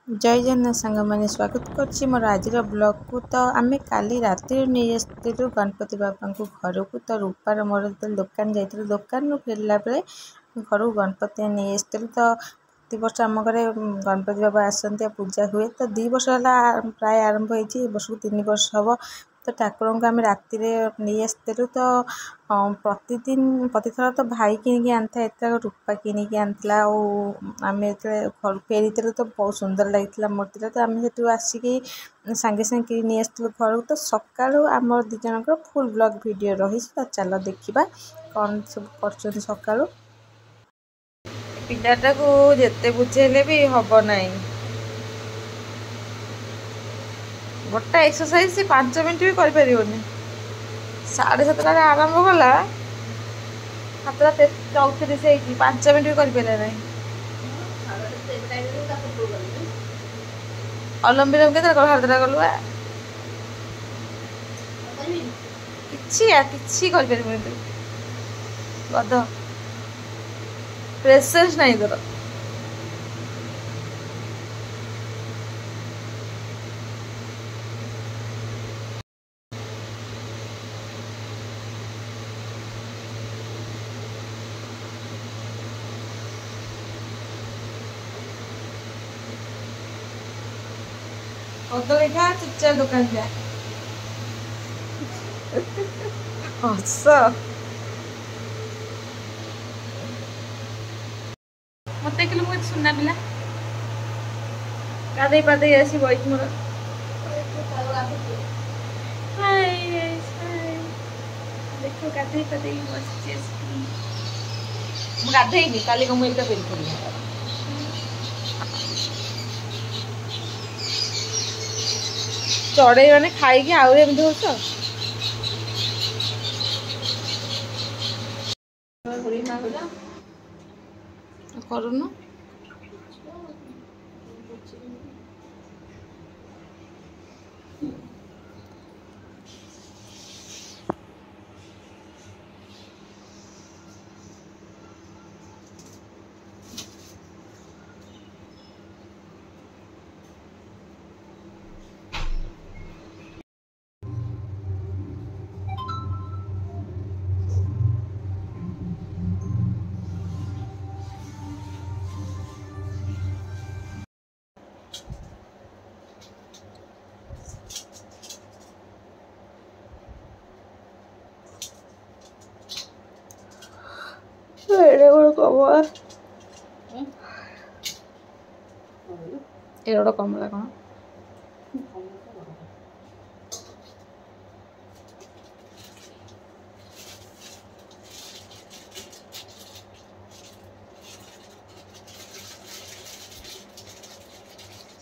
जय जगन्नाथ सांग मैंने स्वागत करछि मोर आज ब्लॉग को। तो आम काली राति नहीं आसलु गणपति बाबा को घर को। तो रूपार मोर दुकान जाइए दुकान फेरला बेले घर गणपति नहीं आसलु। तो प्रति वर्ष आम घर गणपति बाबा आसते पूजा हुए। तो 2 वर्ष है प्राय आरंभ होती वर्ष को 3 वर्ष हम। तो ठाकुर को आम राति नहीं आसलु। तो प्रतिदिन प्रतिथर तो भाई किनिकी आनता एत रूपा किनिकी आनता आम घर फेरी तो बहुत सुंदर लगी मूर्ति। तो आम से आसिक सांगे सांगे नहीं आसलु घर। तो सका आम दी जन फुल ब्लॉग वीडियो रही। तो चलो देखा कौन सब कर सका। पिलाटा को जिते बुझेले भी हम ना गोटा एक्सरसाइज से 5 मिनट भी कर पारिबनी। 7:30 आरंभ कला 7:34 5 मिनट भी कर पारे ना। अलम विलम के हाथ गलु कि कर गध प्रेसेंस नहीं तोर। देखा चुपचाप दुकान जा हस मत देखिलु मुझे सुना पिला गाधे पाधे आसी बही मोर देखो गाधे पाधे बस गाधे काली को मुझे फेरी पड़ी चढ़े मैंने खाई आउरी एमती हो करूनु कमला कौन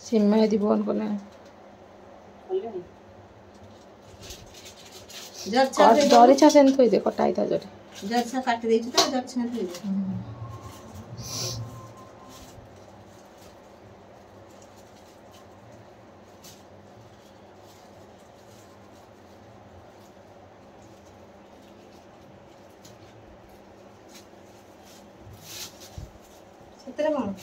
सीमा यदि बन कले जरी छा से थोई दे कटा था जरी जरी छा काटी देछि तो जरी छा थोई दे सेतरे कोन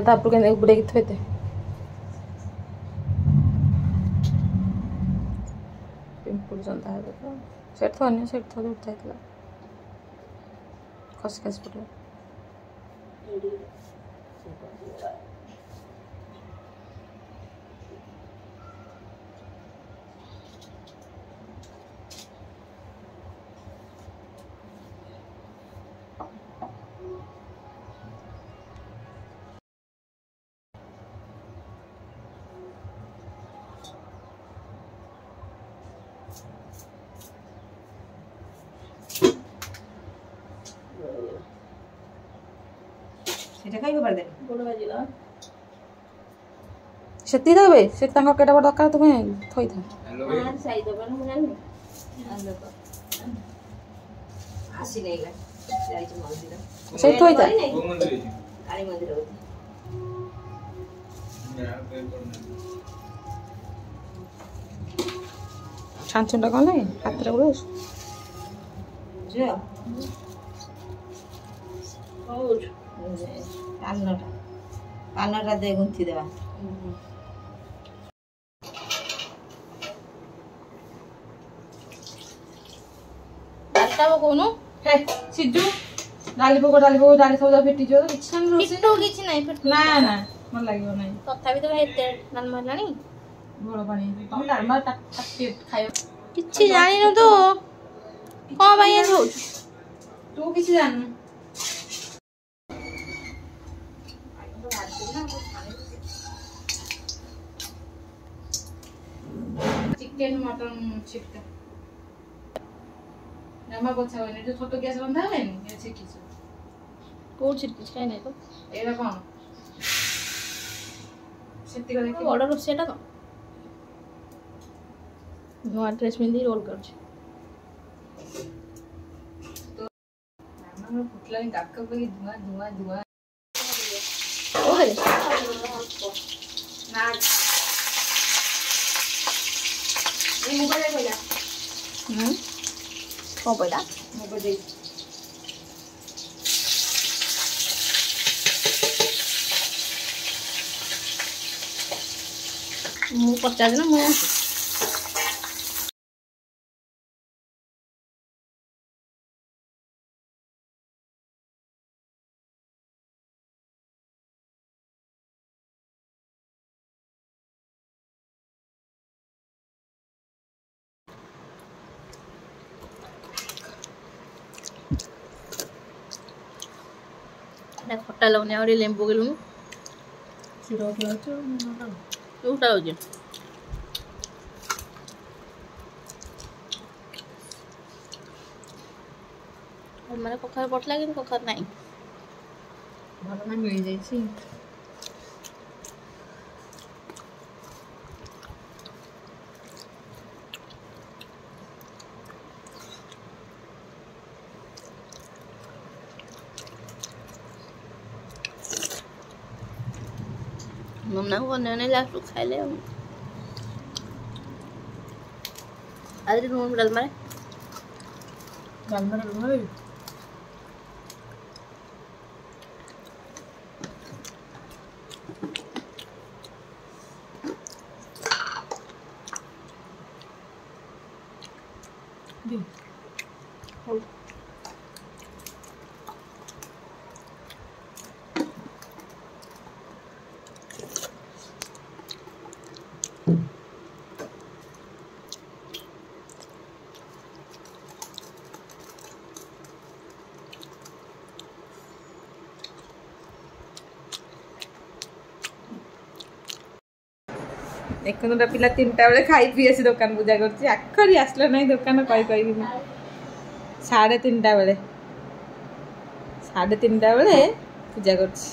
आपको कहने बुड़े थोए थे पिंपुल जनता है तो सेट तो अन्य सेट तो उठा था खस खस पड़े এটা খাইব পারে গোড় বাজিলা সেতি দেবে সে তাঙ্ক কেটা বড় দরকার তুমি থই থা আর সাই দেব না জানি আলো তো আসি নাই গা যাইছি মন্দির সেই থই থা কালী মন্দির হতে ছানছনটা কোন লাগে হাতরে বলছ যে ওর পান্নাটা দিয়ে গুনতি দেবা ডালটাও কোন হে সিজু ডালি সৌদা ফেটি জো কিছু না ফিটটো কিছু নাই ফিট না না ভাল লাগিব নাই তথাপি তো এতে ডালমা হেলানি বড় পানি তুমি ডালমা টাক খাই କିଛି ଜାଣିନୁ ତ କଣ ପାଇଁ ଏମିତି ହଉଛୁ ତୁ କିଛି ଜାଣିନୁ ଚିକେନ ମଟନ ଶିଖତା ଜମା ପଛା ହୁଏନି ଯୋଉ ଛୋଟ ଗ୍ୟାସ ରନ୍ଧା ହୁଏନି ଏ ଶିଖିଛୁ କୋଉ ଛିଟକିଛି ଖାଇ ନାହିଁ ତ ଏଇଟା କଣ ସେତିକି ଦେଖି ବଡ଼ ରୋଷେଇଟା ତ ନୂଆ ଡ୍ରେସ୍ ପିନ୍ଧି ରୋଲ୍ କରୁଛି ଆମର ଫୁଟଲାଣି କାକ ପାଇଁ ଧୂଆଁ ଧୂଆଁ ଧୂଆଁ ଓହରେ ନା ଏ ମୋବାଇଲ କହିଲା କ'ଣ ପଇଲା ମୋବାଇଲ ଦେଇ ମୁଁ ପଚାରିଛି ନା ମୁଁ ଆସି ଖଟା ଲାଗୁନି ଆହୁରି ଲେମ୍ବୁ ପକେଇଲୁନି କ୍ଷୀର ପିଆଉଛୁ କେଉଁଟା ହେଉଛି ମାନେ କଖାରୁ ପଡ଼ିଥିଲା କିନ୍ତୁ କଖାରୁ ନାହିଁ ଭଲ ନା ମିଳିଯାଇଛି ନନାକୁ ବନେଇନେ ଲାଷ୍ଟକୁ ଖାଇଲେ ଆଉ ଆଜି ଲୁଣ ଡାଲମାରେ ଡାଲମାରେ ଲୁଣ ଦେବି ହଉ ଦେଖନ୍ତୁ ପିଲା 3ଟା ବେଳେ ଖାଇ ପିଇ ଆସି ଦୋକାନ ପୂଜା କରୁଛି ଆଖରି ଆସିଲା ନାହିଁ ଦୋକାନ କହିକି 3:30 ବେଳେ 3:30 ବେଳେ ପୂଜା କରୁଛି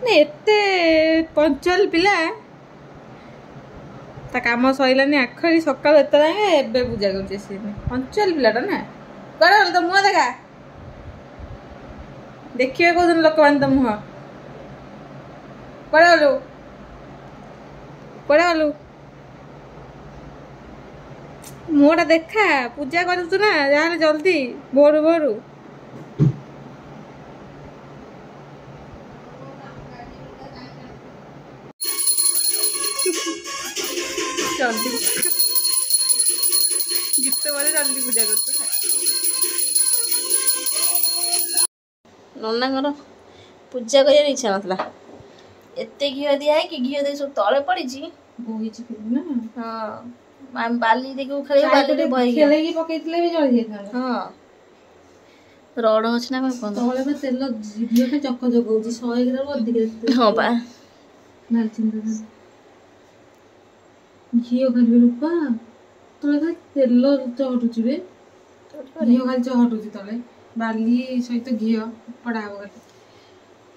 ମାନେ ଏତେ ପଞ୍ଚୁଆଲ ପିଲା ତା କାମ ସରିଲାନି ଆଖରି ସକାଳୁ ଏତେ ଯାଏଁ ଏବେ ପୂଜା କରୁଛି ସେ ପଞ୍ଚୁଆଲ ପିଲାଟା ନା କୁଆଡ଼େ ଗଲୁ ତ ମୁହଁ ଦେଖା ଦେଖିବେ କୋଉଦିନ ଲୋକମାନେ ତ ମୁହଁ କୁଆଡ଼େ ଗଲୁ କୁଆଡ଼େ ଗଲୁ ମୁହଁଟା ଦେଖା ପୂଜା କରୁଛୁ ନା ଯାହେଲେ ଜଲ୍ଦି ଭୋରୁ ଭୋରୁ ଜଲ୍ଦି ଗୀତ ବୋଲେ ଜଲ୍ଦି ପୂଜା କରୁଛୁ ନନାଙ୍କର ପୂଜା କରିବାର ଇଚ୍ଛା ନଥିଲା ଏତେ ଘିଅ ଦିଆ ହେଇକି ଘିଅ ଦେଇ ସବୁ ତଳେ ପଡ଼ିଛି ବୋହିଛି ନା ହଁ ବାଲି ଦେଖିବୁ ଖେଳିବୁ ବାଲି ଖେଳେଇକି ପକେଇଥିଲେ ବି ଜଳି ଯାଇଥାନ୍ତା ହଁ ରଡ଼ ଅଛି ନା କ'ଣ ତଳେ ବା ତେଲ ଘିଅଟା ଚକ ଚକଉଛି 100 ଗ୍ରାମ ଅଧିକ ହଁ ବା ଘିଅ ଖାଲି ରୂପା ତଳେ ଖାଲି ତେଲ ଚହଟୁଛି ବେ ଘିଅ ଖାଲି ଚହଟୁଛି ତଳେ ବାଲି ସହିତ ଘିଅ ପଡ଼ା ହବ ଖାଲି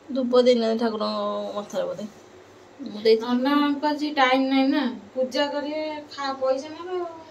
ଧୂପ ଦେଇନାହାନ୍ତି ଠାକୁରଙ୍କ ମଥାରେ ବୋଧେ ମୁଁ ଦେଇଥିଲି। ନନାଙ୍କ ଆଜି ଟାଇମ୍ ନାହିଁ ନା ପୂଜା କରିବେ ପଇସା ନେବେ ଆଉ।